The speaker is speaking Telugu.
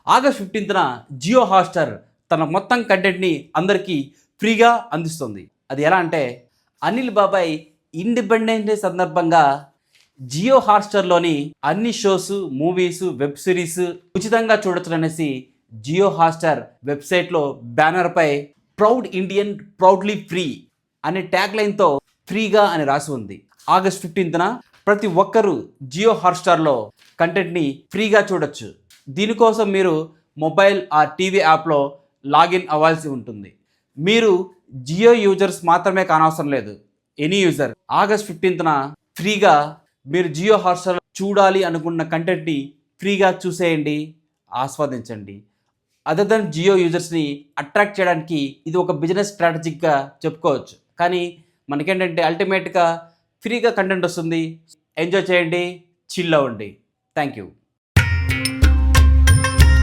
ఆగస్ట్ 15న జియో హాట్‌స్టార్ తన మొత్తం కంటెంట్ని అందరికీ ఫ్రీగా అందిస్తుంది. అది ఎలా అంటే అనిల్ బాబాయ్ ఇండిపెండెన్స్ డే సందర్భంగా జియో హాట్‌స్టార్‌లోని అన్ని షోస్, మూవీస్, వెబ్ సిరీస్ ఉచితంగా చూడొచ్చుననేసి జియో హాట్‌స్టార్ వెబ్సైట్లో బ్యానర్పై ప్రౌడ్ ఇండియన్ ప్రౌడ్లీ ఫ్రీ అనే ట్యాగ్ లైన్తో ఫ్రీగా అని రాసి ఉంది. ఆగస్ట్ 15న ప్రతి ఒక్కరూ జియో హాట్‌స్టార్లో కంటెంట్ని ఫ్రీగా చూడొచ్చు. దీనికోసం మీరు మొబైల్ ఆ టీవీ యాప్లో లాగిన్ అవ్వాల్సి ఉంటుంది. మీరు జియో యూజర్స్ మాత్రమే కానవసరం లేదు, ఎనీ యూజర్ ఆగస్ట్ 15న ఫ్రీగా మీరు జియో హాట్‌స్టార్ చూడాలి అనుకున్న కంటెంట్ని ఫ్రీగా చూసేయండి, ఆస్వాదించండి. అదర్ దెన్ జియో యూజర్స్ని అట్రాక్ట్ చేయడానికి ఇది ఒక బిజినెస్ స్ట్రాటజిక్గా చెప్పుకోవచ్చు. కానీ మనకేంటంటే అల్టిమేట్గా ఫ్రీగా కంటెంట్ వస్తుంది, ఎంజాయ్ చేయండి, చిల్ అవ్వండి. Thank you.